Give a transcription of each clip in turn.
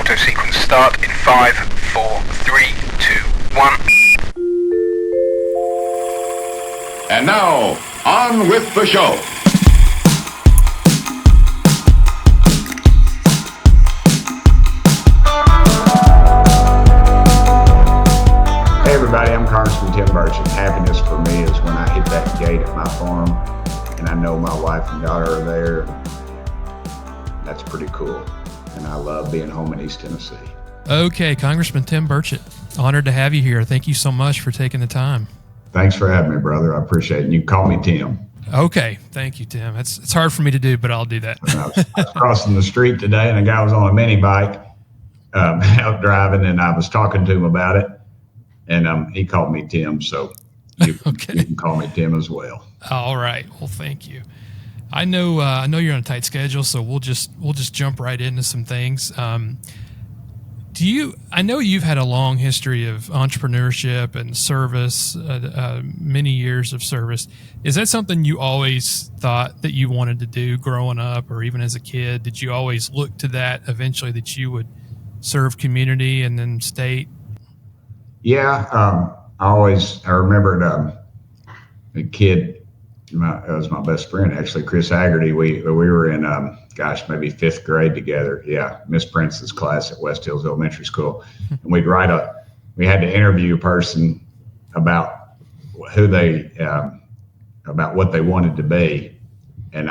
auto sequence start in 5, 4, 3, 2, 1. And now, on with the show. Hey everybody, I'm Congressman Tim Burchett. Happiness for me is when I hit that gate at my farm and I know my wife and daughter are there. That's pretty cool. And I love being home in East Tennessee. Okay, Congressman Tim Burchett, honored to have you here. Thank you so much for taking the time. Thanks for having me, brother. I appreciate it. And you can call me Tim. Okay, thank you, Tim. It's hard for me to do, but I'll do that. I was crossing the street today and a guy was on a mini bike out driving and I was talking to him about it. And he called me Tim, so you can call me Tim as well. All right. Well, thank you. I know you're on a tight schedule, so we'll just jump right into some things. I know you've had a long history of entrepreneurship and service, many years of service. Is that something you always thought that you wanted to do growing up, or even as a kid? Did you always look to that eventually, that you would serve community and then state? Yeah, I remembered a kid. It was my best friend, actually, Chris Haggerty. We were in, maybe fifth grade together. Yeah, Miss Prince's class at West Hills Elementary School. And we had to interview a person about about what they wanted to be. And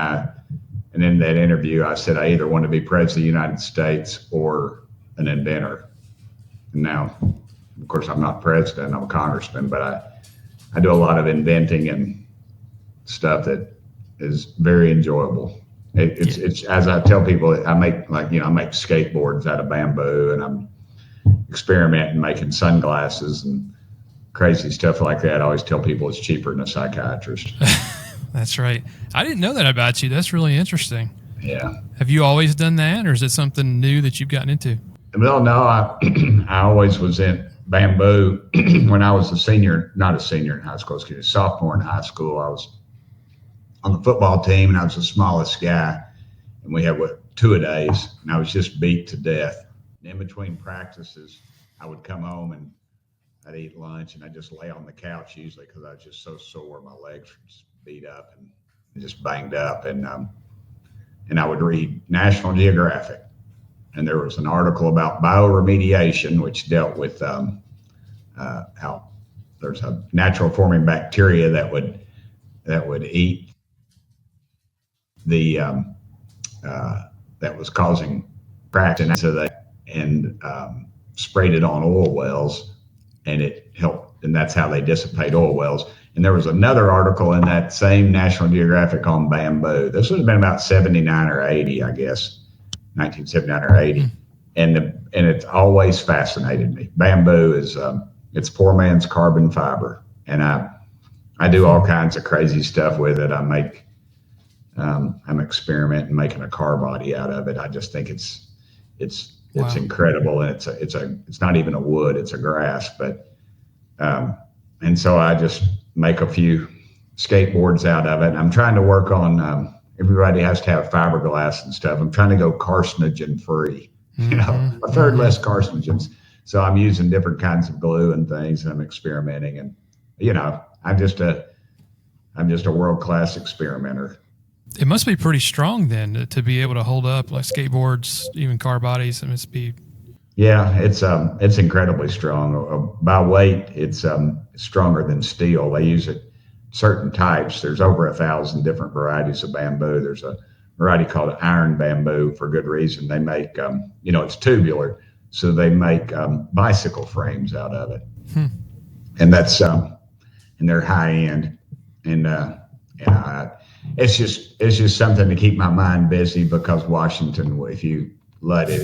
in that interview, I said, I either want to be president of the United States or an inventor. And now, of course, I'm not president, I'm a congressman, but I do a lot of inventing and stuff that is very enjoyable. It's as I tell people, I make skateboards out of bamboo, and I'm experimenting making sunglasses and crazy stuff like that. I always tell people it's cheaper than a psychiatrist. That's right. I didn't know that about you. That's really interesting. Yeah. Have you always done that, or is it something new that you've gotten into? Well, no, I always was in bamboo. When I was not a senior in high school, sophomore in high school, I was on the football team and I was the smallest guy, and we had 2-a-days, and I was just beat to death. And in between practices, I would come home and I'd eat lunch and I'd just lay on the couch usually because I was just so sore. My legs were just beat up and just banged up. And I would read National Geographic. And there was an article about bioremediation, which dealt with how there's a natural forming bacteria that would eat the that was causing cracks and sprayed it on oil wells, and it helped. And that's how they dissipate oil wells. And there was another article in that same National Geographic on bamboo. This would have been about 79 or 80, I guess. 1979 or 80, and it's always fascinated me. Bamboo is it's poor man's carbon fiber, and I do all kinds of crazy stuff with it. I'm experimenting making a car body out of it. I just think it's Wow. incredible, and it's not even a wood, it's a grass, but and so I just make a few skateboards out of it. And I'm trying to work on. Everybody has to have fiberglass and stuff. I'm trying to go carcinogen free, a third less carcinogens. So I'm using different kinds of glue and things, and I'm experimenting. And I'm just a world-class experimenter. It must be pretty strong then to be able to hold up like skateboards, even car bodies. It must be. Yeah, it's incredibly strong. By weight, it's stronger than steel. They use it. Certain types, there's over 1,000 different varieties of bamboo. There's a variety called iron bamboo for good reason. They make, it's tubular, so they make bicycle frames out of it. And that's, and they're high end. And it's just something to keep my mind busy, because Washington, if you let it,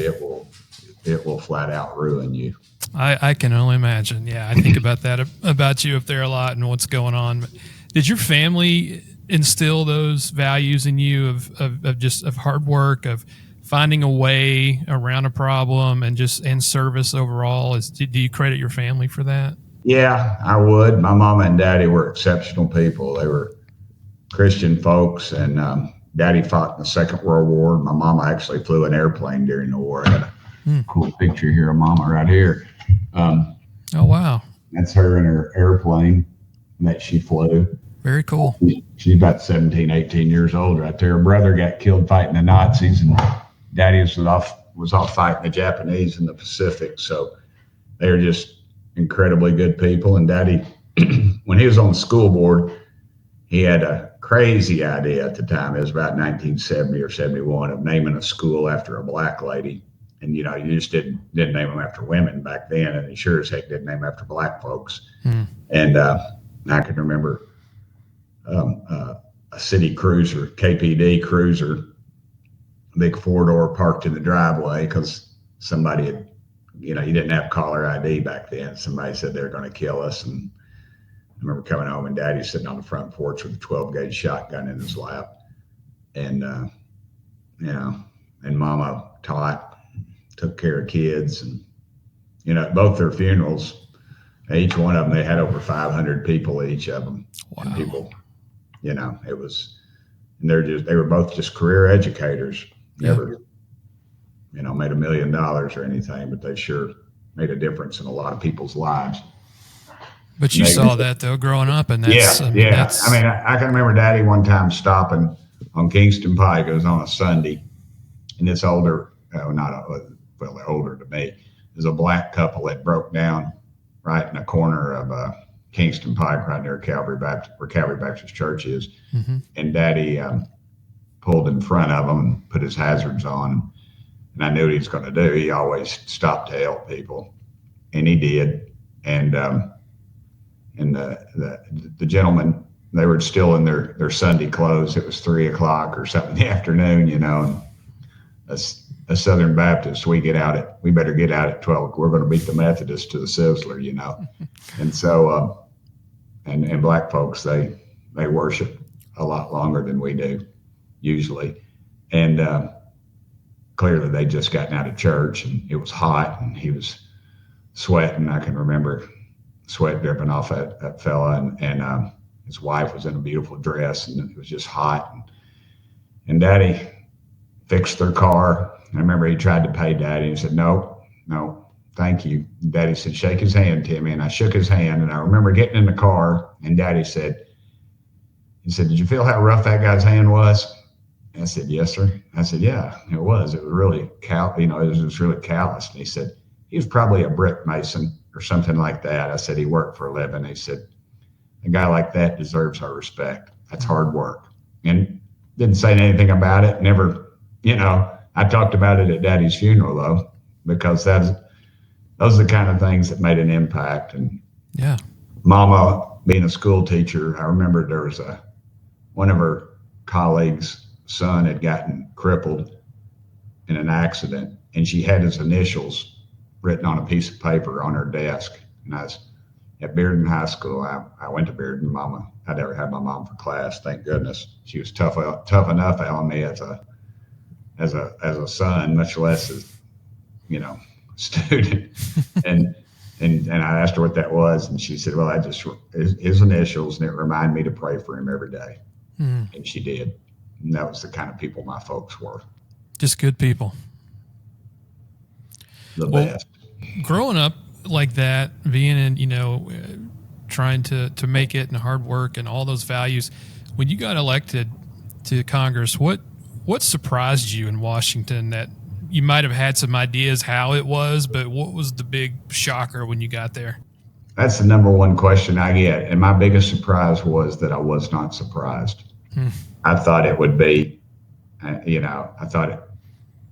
it will flat out ruin you. I can only imagine. Yeah, I think about that about you up there a lot and what's going on. But did your family instill those values in you of hard work, of finding a way around a problem, and service overall? Do you credit your family for that? Yeah, I would. My mama and daddy were exceptional people. They were Christian folks, and Daddy fought in the Second World War. My mama actually flew an airplane during the war. Cool picture here of Mama right here. Oh, wow. That's her in her airplane that she flew. Very cool. She's about 17, 18 years old right there. Her brother got killed fighting the Nazis, and Daddy was off fighting the Japanese in the Pacific. So they were just incredibly good people. And Daddy, when he was on the school board, he had a crazy idea at the time. It was about 1970 or 71 of naming a school after a black lady. And, you just didn't name them after women back then. And he sure as heck didn't name after black folks. And I can remember a city cruiser, KPD cruiser, big 4-door parked in the driveway because somebody had, you didn't have caller ID back then. Somebody said they were going to kill us. And I remember coming home and Daddy sitting on the front porch with a 12-gauge shotgun in his lap. And, and Mama taught, took care of kids. And, both their funerals, each one of them, they had over 500 people, each of them. Wow. And people, it was, and they were both just career educators. Never, made $1 million or anything, but they sure made a difference in a lot of people's lives. But you saw that though, growing up, and that's I can remember Daddy one time stopping on Kingston Pike. It was on a Sunday, and this older, they're older to me. There's a black couple that broke down right in the corner of Kingston Pike, right near Calvary Baptist, where Calvary Baptist Church is. And Daddy pulled in front of them and put his hazards on. And I knew what he was going to do. He always stopped to help people, and he did. And the gentlemen, they were still in their Sunday clothes. It was 3:00 or something in the afternoon, and a Southern Baptist, we better get out at 12. We're going to beat the Methodists to the Sizzler, And so, and black folks, they worship a lot longer than we do usually. And clearly they just gotten out of church, and it was hot, and he was sweating. I can remember sweat dripping off that fella, and his wife was in a beautiful dress, and it was just hot. And Daddy fixed their car. I remember he tried to pay Daddy, and he said, no, thank you. Daddy said, shake his hand, Timmy. And I shook his hand, and I remember getting in the car, and Daddy said, did you feel how rough that guy's hand was? And I said, yes, sir. I said, yeah, it was. It was really it was just really calloused. And he said, he was probably a brick mason or something like that. I said, he worked for a living. He said, a guy like that deserves our respect. That's hard work. And didn't say anything about it. Never, I talked about it at Daddy's funeral though, because those are the kind of things that made an impact. And Mama, being a school teacher, I remember there was one of her colleagues' son had gotten crippled in an accident, and she had his initials written on a piece of paper on her desk. And I was at Bearden High School. I went to Bearden. Mama, I never had my mom for class, thank goodness. She was tough enough on me as a son, much less as student. and I asked her what that was, and she said, well, I just his initials, and it reminded me to pray for him every day. And she did. And that was the kind of people my folks were. Just good people. The best. Growing up like that, being in, trying to make it and hard work and all those values, when you got elected to Congress, what surprised you in Washington? That you might have had some ideas how it was, but what was the big shocker when you got there? That's the number one question I get. And my biggest surprise was that I was not surprised. I thought it would be, I thought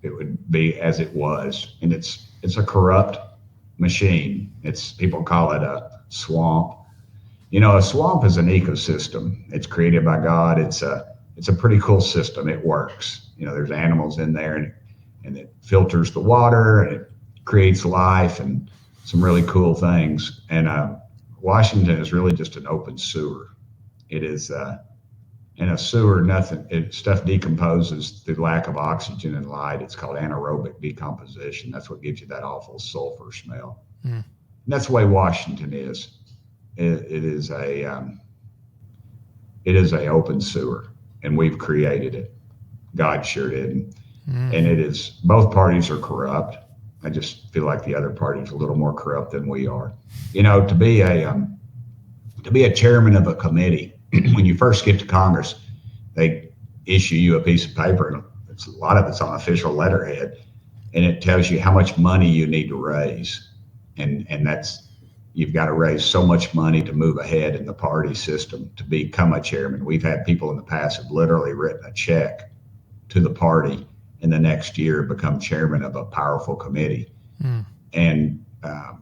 it would be as it was. And it's a corrupt machine. People call it a swamp. A swamp is an ecosystem. It's created by God. It's a pretty cool system. It works. There's animals in there, and it filters the water, and it creates life and some really cool things. And Washington is really just an open sewer. It is, in a sewer, stuff decomposes through lack of oxygen and light. It's called anaerobic decomposition. That's what gives you that awful sulfur smell. And that's the way Washington is. It is a open sewer, and we've created it. God sure did. And it is, both parties are corrupt. I just feel like the other party is a little more corrupt than we are. You know, to be a chairman of a committee, when you first get to Congress, they issue you a piece of paper, and a lot of it's on official letterhead, and it tells you how much money you need to raise, and that's you've got to raise so much money to move ahead in the party system to become a chairman. We've had people in the past have literally written a check to the party in the next year become chairman of a powerful committee. And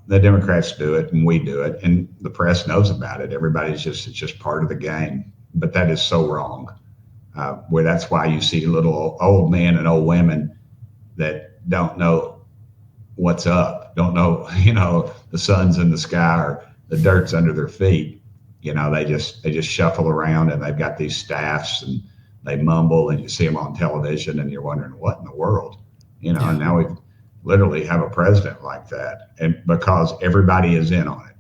the Democrats do it and we do it, and the press knows about it. It's just part of the game, but that is so wrong. Where that's why you see little old men and old women that don't know what's up, don't know, the sun's in the sky or the dirt's under their feet. They just shuffle around, and they've got these staffs, and they mumble, and you see them on television, and you're wondering what in the world, and now we literally have a president like that, and because everybody is in on it,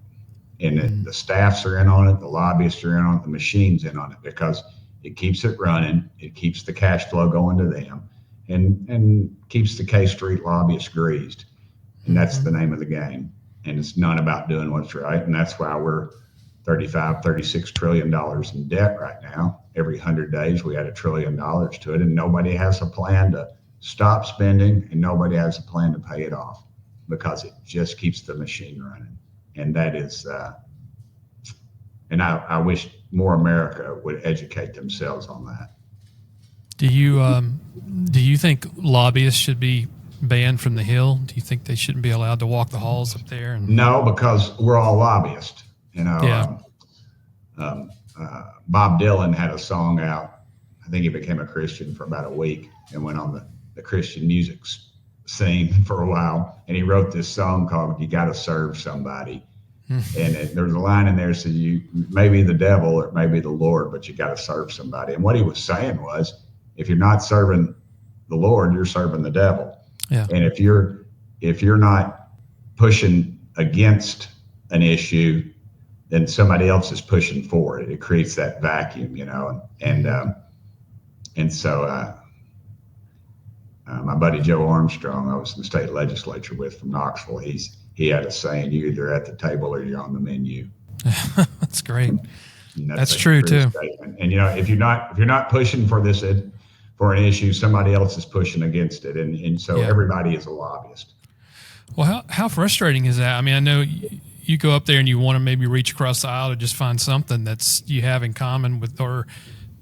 and the staffs are in on it, the lobbyists are in on it, the machine's in on it, because it keeps it running, it keeps the cash flow going to them, and keeps the K Street lobbyists greased. And that's the name of the game. And it's not about doing what's right. And that's why we're $36 trillion in debt right now. Every 100 days, we add $1 trillion to it. And nobody has a plan to stop spending, and nobody has a plan to pay it off, because it just keeps the machine running. And that is, and I wish more America would educate themselves on that. Do you think lobbyists should be banned from the Hill? Do you think they shouldn't be allowed to walk the halls up there? No, because we're all lobbyists. Bob Dylan had a song out. I think he became a Christian for about a week and went on the Christian music scene for a while. And he wrote this song called "You Got to Serve Somebody." And there's a line in there that says, "You may be the devil or it may be the Lord, but you got to serve somebody." And what he was saying was, if you're not serving the Lord, you're serving the devil. Yeah. And if you're not pushing against an issue, then somebody else is pushing for it. It creates that vacuum, and so my buddy Joe Armstrong, I was in the state legislature with from Knoxville. He had a saying: "You're either at the table or you're on the menu." That's great. That's true too. Statement. And if you're not pushing for this for an issue, somebody else is pushing against it, and so everybody is a lobbyist. Well, how frustrating is that? I mean, I know you go up there and you want to maybe reach across the aisle to just find something that's you have in common with, or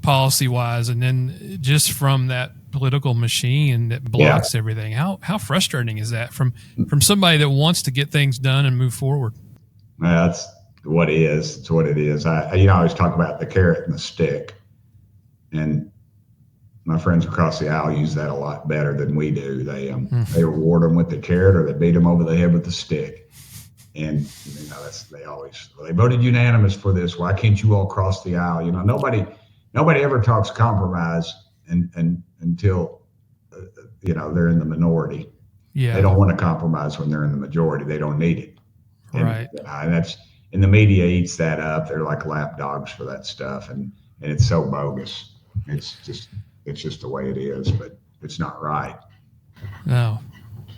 policy wise, and then just from that political machine that blocks everything. How frustrating is that from somebody that wants to get things done and move forward? Well, that's what it is. It's what it is. I always talk about the carrot and the stick, and my friends across the aisle use that a lot better than we do. They reward them with the carrot, or they beat them over the head with the stick. And they voted unanimous for this. Why can't you all cross the aisle? Nobody ever talks compromise until they're in the minority. Yeah, they don't want to compromise when they're in the majority. They don't need it. Right. And the media eats that up. They're like lapdogs for that stuff, and it's so bogus. It's just the way it is, but it's not right. No,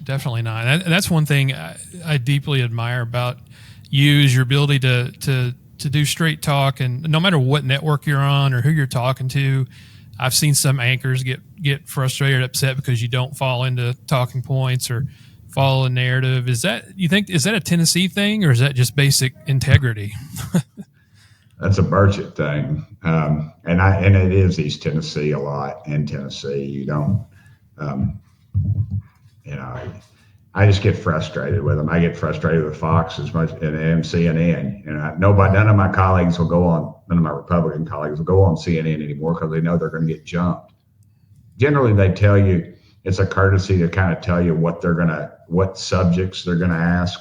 definitely not. And that's one thing I deeply admire about you, is your ability to do straight talk, and no matter what network you're on or who you're talking to. I've seen some anchors get frustrated, upset because you don't fall into talking points or follow a narrative. Is that a Tennessee thing, or is that just basic integrity? That's a Burchett thing, and it is East Tennessee a lot. In Tennessee, you don't, I just get frustrated with them. I get frustrated with Fox as much, and CNN. None of my colleagues will go on. None of my Republican colleagues will go on CNN anymore because they know they're going to get jumped. Generally, they tell you it's a courtesy to kind of tell you what subjects they're gonna ask,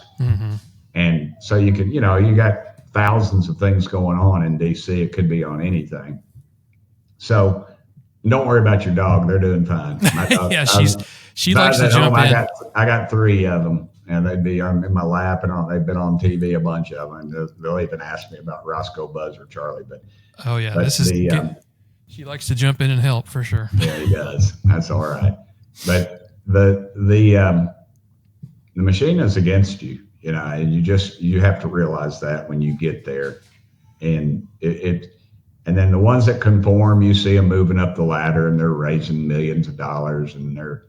and so you can, you got thousands of things going on in DC. It could be on anything. So don't worry about your dog; they're doing fine. My dog, she likes to jump in. I got 3 of them, and they'd be in my lap, and they've been on TV, a bunch of them. And they'll even ask me about Roscoe, Buzz, or Charlie. But she likes to jump in and help for sure. Yeah, he does. That's all right. But the machine is against you, and you have to realize that when you get there. And and then the ones that conform, you see them moving up the ladder and they're raising millions of dollars and they're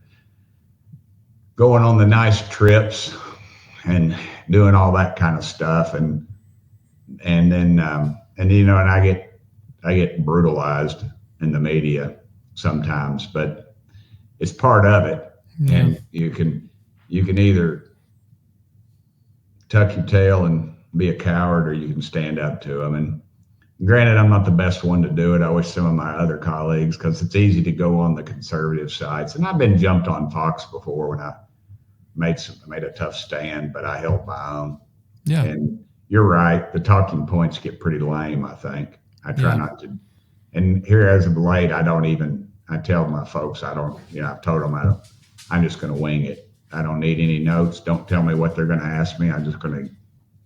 going on the nice trips and doing all that kind of stuff. And then I get brutalized in the media sometimes, but it's part of it. Yeah. And you can either tuck your tail and be a coward, or you can stand up to them. And granted, I'm not the best one to do it. I wish some of my other colleagues, because it's easy to go on the conservative sides. And I've been jumped on Fox before when I made a tough stand, but I held my own. Yeah. And you're right. The talking points get pretty lame, I think. I try not to. And here as of late, I tell my folks, I've told them I'm just going to wing it. I don't need any notes. Don't tell me what they're going to ask me. I'm just going to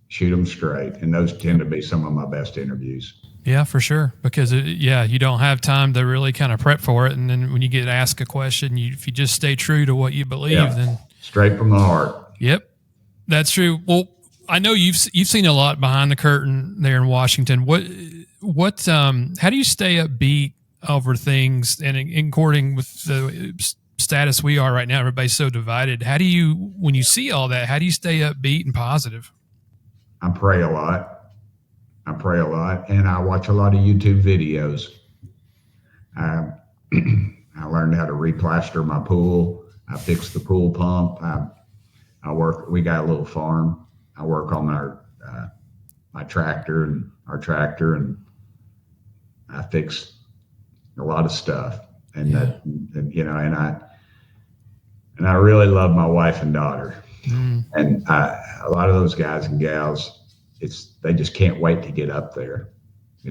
shoot them straight. And those tend to be some of my best interviews. Yeah, for sure. Because you don't have time to really kind of prep for it. And then when you get asked a question, if you just stay true to what you believe, then straight from the heart. Yep, that's true. Well, I know you've seen a lot behind the curtain there in Washington. What how do you stay upbeat over things, and according with the status we are right now, everybody's so divided. How do you, when you see all that, how do you stay upbeat and positive? I pray a lot, and I watch a lot of YouTube videos. I learned how to replaster my pool. I fixed the pool pump. We got a little farm. I work on my tractor, and I fix a lot of stuff. And and I really love my wife and daughter. Mm. And a lot of those guys and gals, they just can't wait to get up there.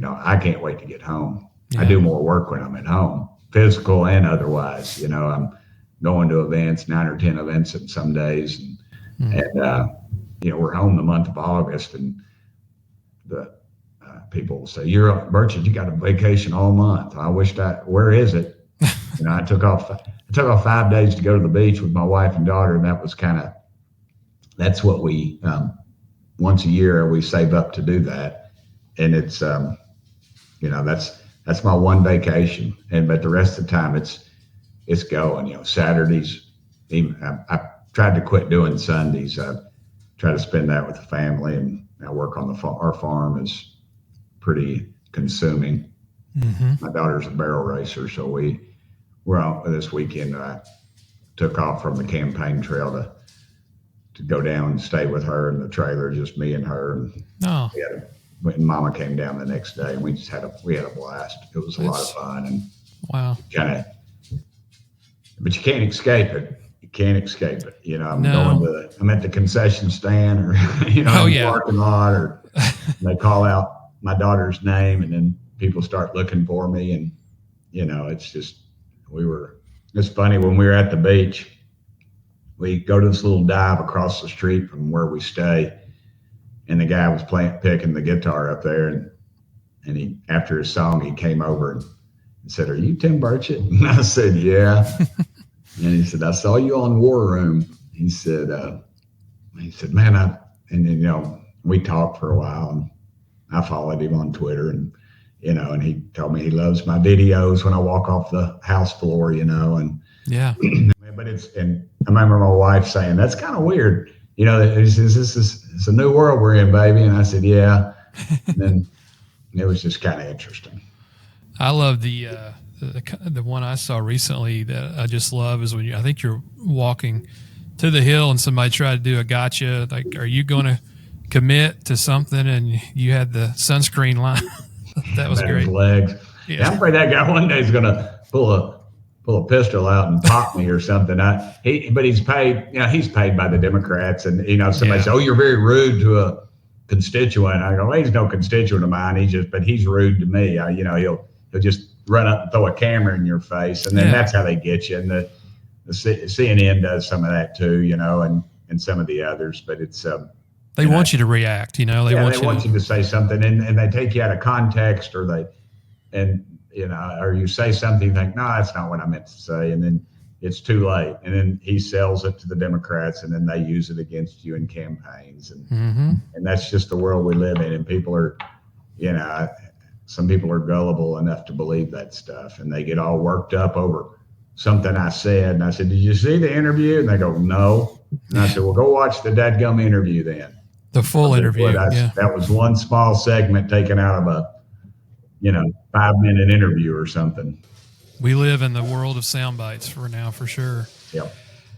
I can't wait to get home. Yeah. I do more work when I'm at home, physical and otherwise. I'm going to events, 9 or 10 events in some days. And we're home the month of August, and the people will say, Burchett, you got a vacation all month. I wish where is it? I took off 5 days to go to the beach with my wife and daughter. And that was that's what we, once a year we save up to do that. And it's, that's my one vacation. But the rest of the time it's going, Saturdays, I tried to quit doing Sundays. I try to spend that with the family, and I work on our farm is pretty consuming. Mm-hmm. My daughter's a barrel racer, so we're out this weekend. I took off from the campaign trail to go down and stay with her in the trailer, just me and her. And and Mama came down the next day, and we had a blast. It was a lot of fun, and wow, but you can't escape it. I'm at the concession stand, or parking lot, or they call out my daughter's name, and then people start looking for me, and it's just it's funny when we were at the beach. We go to this little dive across the street from where we stay, and the guy was picking the guitar up there, and he, after his song, he came over and said, "Are you Tim Burchett?" And I said, "Yeah." And he said, "I saw you on War Room." He said, "Man, and then, we talked for a while, and I followed him on Twitter, and he told me he loves my videos when I walk off the house floor, and yeah. But and I remember my wife saying, "That's kind of weird, it's a new world we're in, baby." And I said, "Yeah." And then it was just kind of interesting. I love the one I saw recently that I just love is when I think you're walking to the hill and somebody tried to do a gotcha, like, "Are you going to commit to something?" And you had the sunscreen line. That was great. Legs. Yeah. I'm afraid that guy one day is going to pull a pistol out and pop me or something. But he's paid. He's paid by the Democrats, and somebody says, "Oh, you're very rude to a constituent." I go, "Well, he's no constituent of mine. He's rude to me. He'll just run up and throw a camera in your face, and then that's how they get you." And the CNN does some of that too, and some of the others. But it's they want you to react, They want you to say something, and they take you out of context, or you say something, you think, "No, that's not what I meant to say," and then it's too late. And then he sells it to the Democrats, and then they use it against you in campaigns. And that's just the world we live in. And people are, some people are gullible enough to believe that stuff, and they get all worked up over something I said. And I said, "Did you see the interview?" And they go, "No." And I said, "Well, go watch the dadgum interview then." The full interview. That was one small segment taken out of a 5-minute interview or something. We live in the world of sound bites for sure. Yep.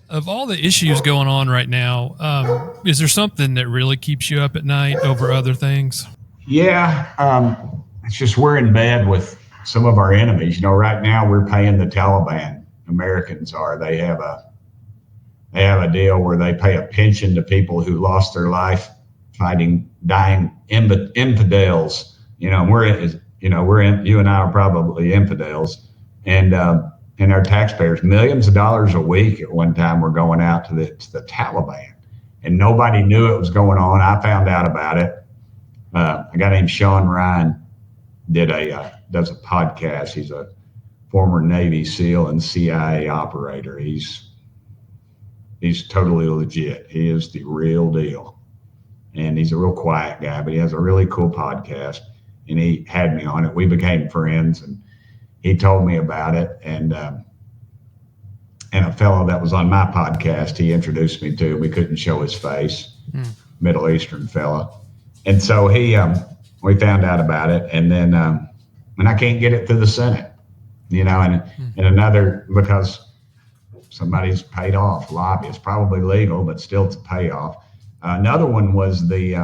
Of all the issues going on right now, is there something that really keeps you up at night over other things? Yeah. It's just we're in bed with some of our enemies. Right now we're paying the Taliban. Americans are. They have a deal where they pay a pension to people who lost their life fighting dying infidels. You and I are probably infidels, and our taxpayers, millions of dollars a week at one time were going out to the Taliban, and nobody knew it was going on. I found out about it. A guy named Sean Ryan does a podcast. He's a former Navy SEAL and CIA operator. He's totally legit. He is the real deal. And he's a real quiet guy, but he has a really cool podcast. And he had me on it. We became friends, and he told me about it. And a fellow that was on my podcast, he introduced me to. We couldn't show his face, Middle Eastern fellow. And so we found out about it. And then, and I can't get it through the Senate, and another, because somebody's paid off, lobbyists, probably legal, but still it's a payoff. Another one was the,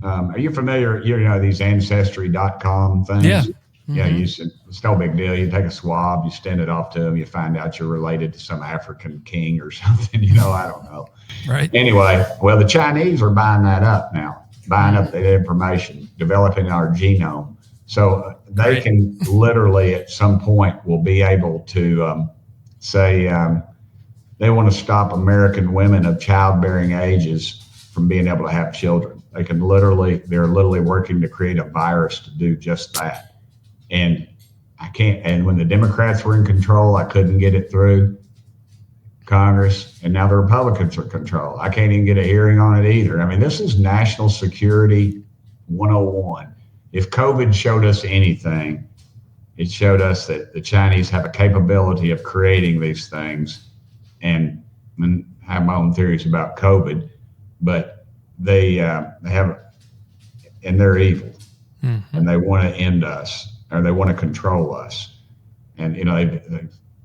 are you familiar, these ancestry.com things? Yeah. Yeah, it's no big deal. You take a swab, you send it off to them, you find out you're related to some African king or something, I don't know. Right. Anyway, well, the Chinese are buying that up now, buying up that information, developing our genome. So they can literally at some point will be able to say they want to stop American women of childbearing ages from being able to have children. They're literally working to create a virus to do just that. And and when the Democrats were in control, I couldn't get it through Congress, and now the Republicans are in control. I can't even get a hearing on it either. I mean, this is national security 101. If COVID showed us anything, it showed us that the Chinese have a capability of creating these things, and I have my own theories about COVID, but they have, and they're evil, and they want to end us, or they want to control us. And,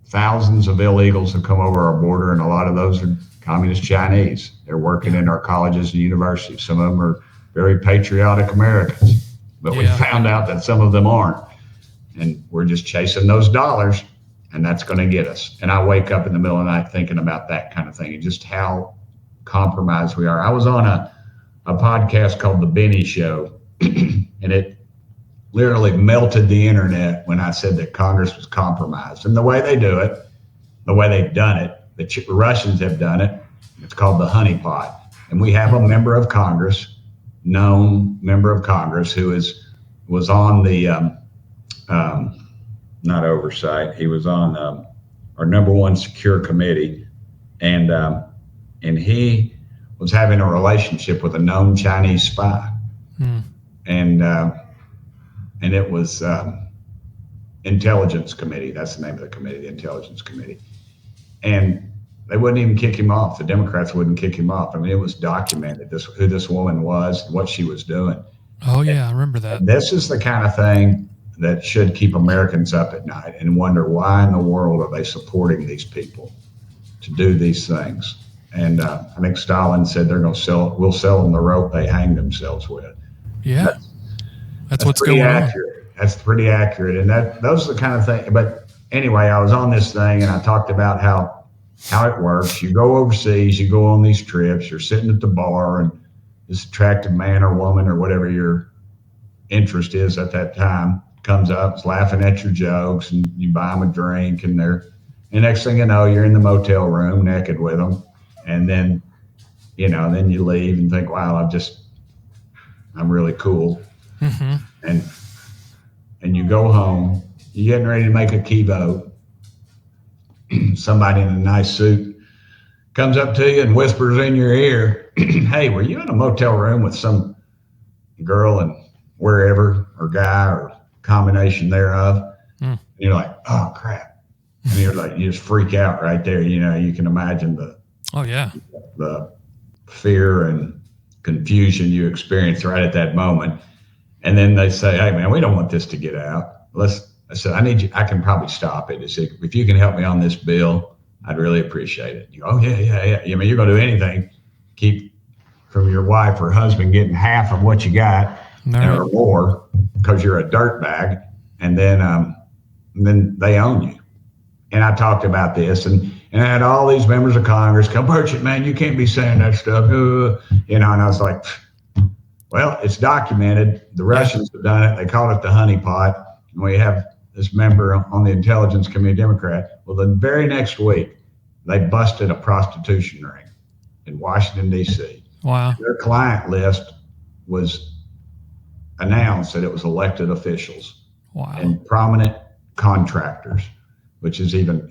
thousands of illegals have come over our border, and a lot of those are communist Chinese. They're working in our colleges and universities. Some of them are very patriotic Americans, but we found out that some of them aren't. And we're just chasing those dollars, and that's going to get us. And I wake up in the middle of the night thinking about that kind of thing and just how compromised we are. I was on a podcast called The Benny Show, and it literally melted the internet when I said that Congress was compromised. And the way they do it, the way they've done it, the Russians have done it, it's called the honeypot. And we have a member of Congress, known member of Congress, who was on the, not oversight, he was on our number one secure committee. And he was having a relationship with a known Chinese spy. And it was Intelligence Committee. That's the name of the committee, the Intelligence Committee. And they wouldn't even kick him off. The Democrats wouldn't kick him off. I mean, it was documented, who this woman was, what she was doing. Oh, yeah, I remember that. And this is the kind of thing that should keep Americans up at night and wonder why in the world are they supporting these people to do these things. And I think Stalin said we'll sell them the rope they hang themselves with. Yeah. That's what's going accurate. On. That's pretty accurate. And those are the kind of things. But anyway, I was on this thing and I talked about how it works. You go overseas, you go on these trips, you're sitting at the bar, and this attractive man or woman or whatever your interest is at that time comes up, is laughing at your jokes, and you buy them a drink, and next thing you know, you're in the motel room naked with them. And then, then you leave and think, wow, I'm really cool. And you go home, you're getting ready to make a key vote, somebody in a nice suit comes up to you and whispers in your ear, "Hey, were you in a motel room with some girl and wherever, or guy, or combination thereof?" And you're like, "Oh crap!" And you're like, you just freak out right there. You can imagine the fear and confusion you experience right at that moment. And then they say, "Hey man, we don't want this to get out. I said, "I need you. I can probably stop it. I said, if you can help me on this bill, I'd really appreciate it." You go, "Oh yeah. I mean, you're going to do anything, keep from your wife or husband getting half of what you got or more, because you're a dirtbag." And then they own you. And I talked about this, and I had all these members of Congress come, "Burchett, man, you can't be saying that stuff." And I was like, well, it's documented. The Russians have done it. They call it the honeypot. And we have this member on the Intelligence Committee, Democrat. Well, the very next week, they busted a prostitution ring in Washington, D.C. Wow. Their client list was announced that it was elected officials and prominent contractors, which is even,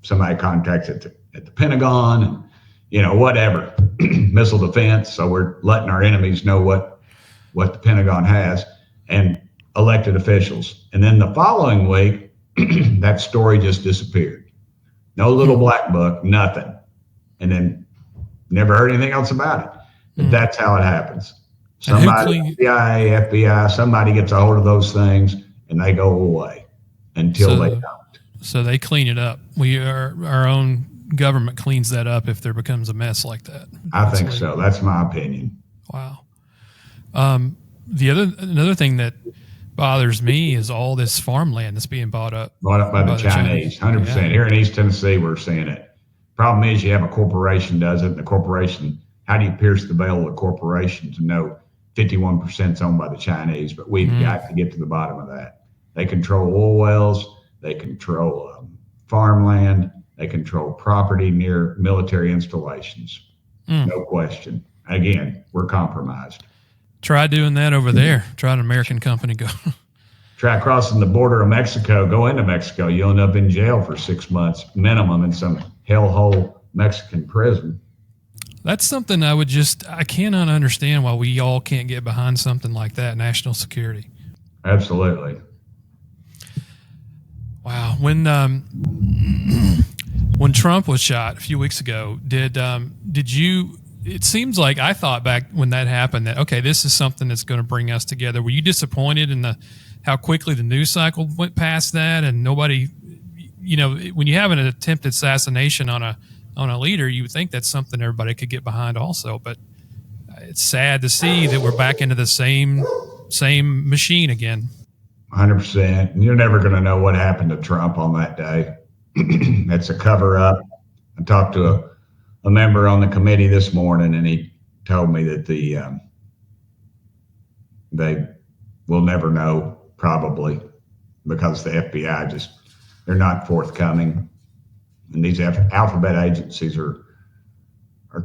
somebody contacts at the Pentagon and, whatever, missile defense. So we're letting our enemies know what the Pentagon has, and elected officials. And then the following week, that story just disappeared. No little black book, nothing. And then never heard anything else about it. But that's how it happens. Somebody, CIA, FBI, somebody gets a hold of those things and they go away until they don't. So they clean it up. Our own government cleans that up if there becomes a mess like that. I think so. That's my opinion. Wow. Another thing that bothers me is all this farmland that's being bought up by the Chinese. 100%. Yeah. Here in East Tennessee, we're seeing it. Problem is, you have a corporation does it, and the corporation, how do you pierce the veil of the corporation to know 51% is owned by the Chinese? But we've got to get to the bottom of that. They control oil wells. They control farmland. They control property near military installations. No question. Again, we're compromised. Try doing that over there. Try an American company go. Try crossing the border of Mexico. Go into Mexico. You'll end up in jail for 6 months minimum in some hellhole Mexican prison. That's something I cannot understand why we all can't get behind something like that. National security. Absolutely. Wow. When Trump was shot a few weeks ago, did you? It seems like I thought back when that happened that, okay, this is something that's going to bring us together. Were you disappointed in how quickly the news cycle went past that, and nobody, when you have an attempted assassination on a leader, you would think that's something everybody could get behind also. But it's sad to see that we're back into the same machine again. 100%. And you're never going to know what happened to Trump on that day. It's a cover up. I talked to a member on the committee this morning, and he told me that they will never know, probably, because the FBI they're not forthcoming. And these alphabet agencies are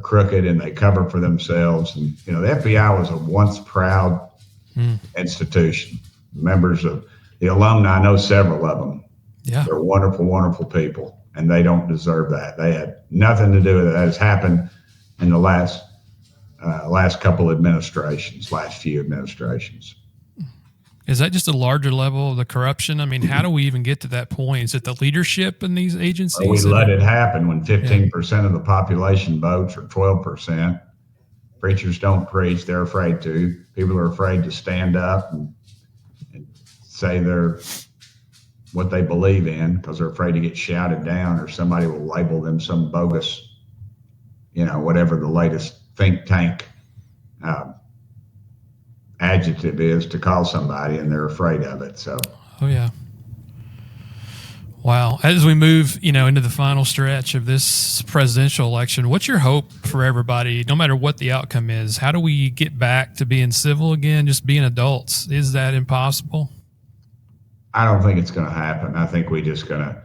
crooked, and they cover for themselves. And, the FBI was a once proud institution. Members of the alumni, I know several of them. Yeah. They're wonderful, wonderful people. And they don't deserve that. They had nothing to do with it. That has happened in the last couple administrations, last few administrations. Is that just a larger level of the corruption? I mean, how do we even get to that point? Is it the leadership in these agencies? Well, we let it happen when 15% of the population votes, or 12%. Preachers don't preach. They're afraid to. People are afraid to stand up and say what they believe in, because they're afraid to get shouted down, or somebody will label them some bogus, whatever the latest think tank adjective is to call somebody, and they're afraid of it. So. Oh yeah. Wow. As we move, into the final stretch of this presidential election, what's your hope for everybody, no matter what the outcome is? How do we get back to being civil again, just being adults? Is that impossible? I don't think it's going to happen. I think we're just going to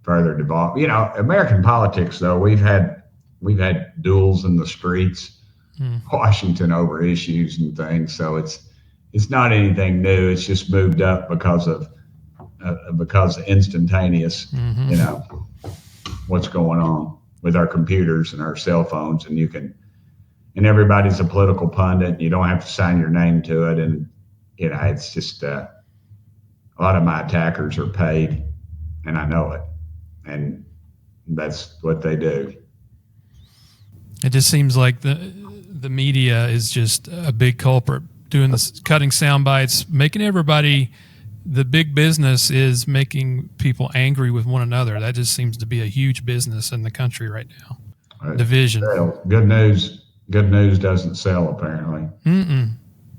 further devolve. American politics, though, we've had duels in the streets, Washington, over issues and things. So it's not anything new. It's just moved up because of instantaneous, what's going on with our computers and our cell phones, and and everybody's a political pundit. You don't have to sign your name to it, and it's just a lot of my attackers are paid, and I know it, and that's what they do. It just seems like the media is just a big culprit, doing this, cutting sound bites, making everybody. The big business is making people angry with one another. That just seems to be a huge business in the country right now. Division. Good news doesn't sell, apparently.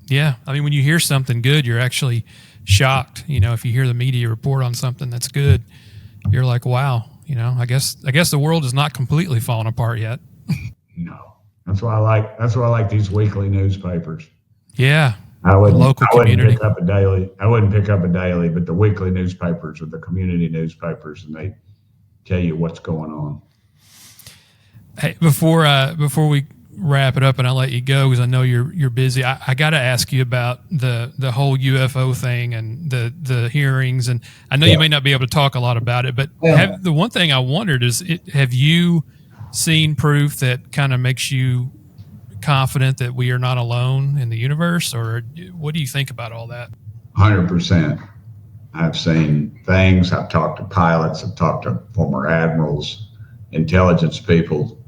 Yeah. I mean, when you hear something good, you're actually shocked. If you hear the media report on something that's good, you're like, wow, I guess the world is not completely falling apart yet. No. That's why I like these weekly newspapers. Yeah. I wouldn't community. pick up a daily, but the weekly newspapers are the community newspapers, and they tell you what's going on. Hey, before we wrap it up and I'll let you go, because I know you're busy, I got to ask you about the whole UFO thing and the hearings, and I know you may not be able to talk a lot about it, but the one thing I wondered is, have you seen proof that kind of makes you confident that we are not alone in the universe, or what do you think about all that? 100%. I've seen things. I've talked to pilots. I've talked to former admirals, intelligence people,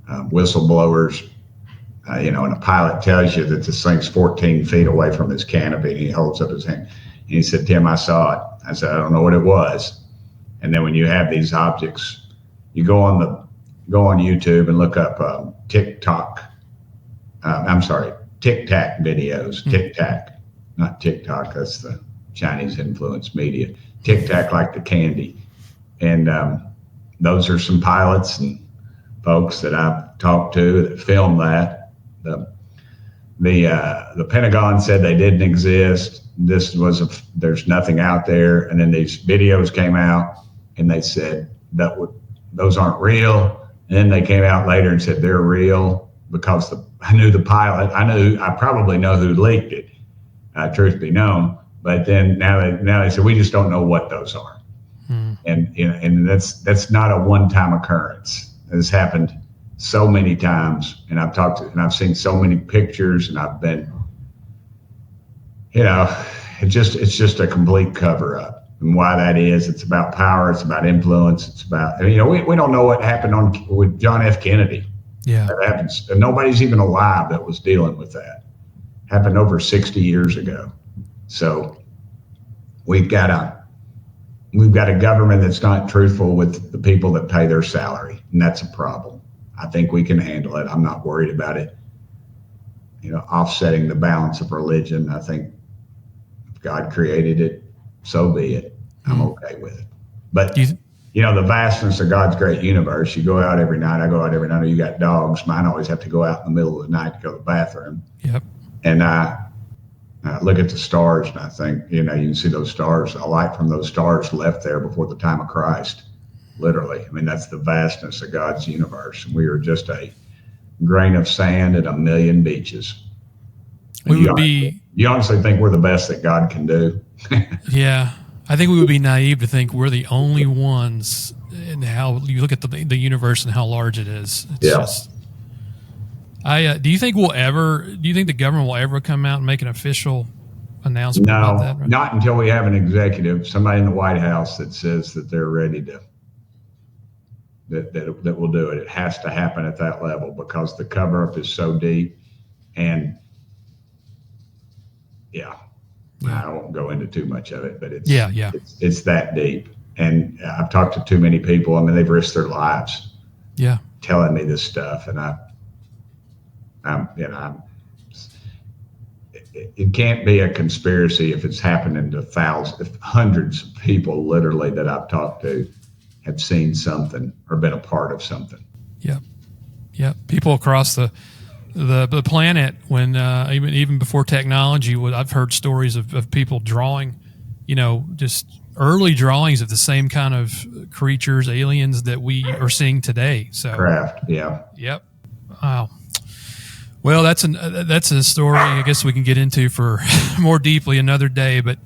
whistleblowers. And a pilot tells you that this thing's 14 feet away from his canopy, and he holds up his hand. And he said, "Tim, I saw it." I said, "I don't know what it was." And then when you have these objects, you go on YouTube and look up Tic Tac videos. Tic Tac, not TikTok. That's the Chinese influenced media. Tic Tac, like the candy. And those are some pilots and folks that I've talked to that filmed that. The Pentagon said they didn't exist. There's nothing out there. And then these videos came out, and they said those aren't real. And then they came out later and said they're real, because I knew the pilot. I probably know who leaked it, truth be known. But then now they said, we just don't know what those are. And that's not a one-time occurrence. It's happened so many times, and I've seen so many pictures, and I've been, it's just a complete cover-up. And why that is, it's about power, it's about influence, it's about, we don't know what happened with John F. Kennedy. Yeah. That happens. Nobody's even alive that was dealing with that. Happened over 60 years ago. So we've got a government that's not truthful with the people that pay their salary, and that's a problem. I think we can handle it. I'm not worried about it, offsetting the balance of religion. I think if God created it, so be it. I'm okay with it. But the vastness of God's great universe, you go out every night. I go out every night. Or you got dogs. Mine always have to go out in the middle of the night to go to the bathroom. Yep. And I look at the stars, and I think, you can see those stars. A light from those stars left there before the time of Christ. Literally. I mean, that's the vastness of God's universe. We are just a grain of sand at a million beaches. You honestly think we're the best that God can do? Yeah. I think we would be naive to think we're the only ones in how you look at the universe and how large it is. It's do you think the government will ever come out and make an official announcement about that? No, not until we have an executive, somebody in the White House that says that they're ready to, that will do it. It has to happen at that level, because the cover up is so deep. And I won't go into too much of it, but it's that deep. And I've talked to too many people. I mean, they've risked their lives telling me this stuff. And it can't be a conspiracy if it's happening to thousands, if hundreds of people literally that I've talked to have seen something or been a part of something. Yep. People across the planet, when even before technology, I've heard stories of people drawing, just early drawings of the same kind of creatures, aliens that we are seeing today. So craft, yeah. Yep. Wow. Well, that's a story I guess we can get into for more deeply another day. But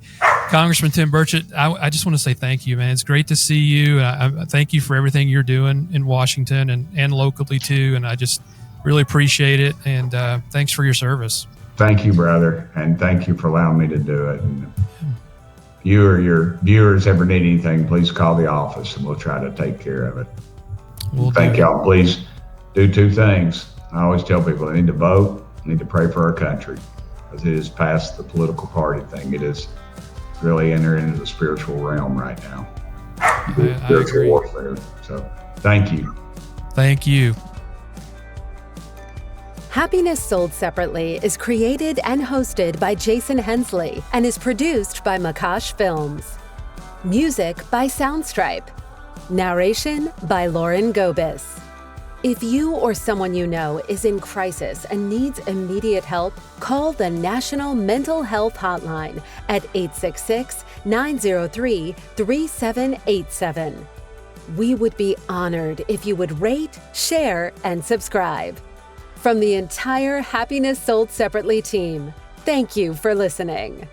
Congressman Tim Burchett, I just want to say thank you, man. It's great to see you. I thank you for everything you're doing in Washington and locally too. And I just really appreciate it. And thanks for your service. Thank you, brother. And thank you for allowing me to do it. And if you or your viewers ever need anything, please call the office and we'll try to take care of it. Thank y'all. Please do two things. I always tell people they need to vote, need to pray for our country, because it is past the political party thing. It is really entering into the spiritual realm right now. Spiritual warfare. So thank you. Thank you. Happiness Sold Separately is created and hosted by Jason Hensley and is produced by Makash Films. Music by Soundstripe. Narration by Lauren Gobis. If you or someone you know is in crisis and needs immediate help, call the National Mental Health Hotline at 866-903-3787. We would be honored if you would rate, share, and subscribe. From the entire Happiness Sold Separately team, thank you for listening.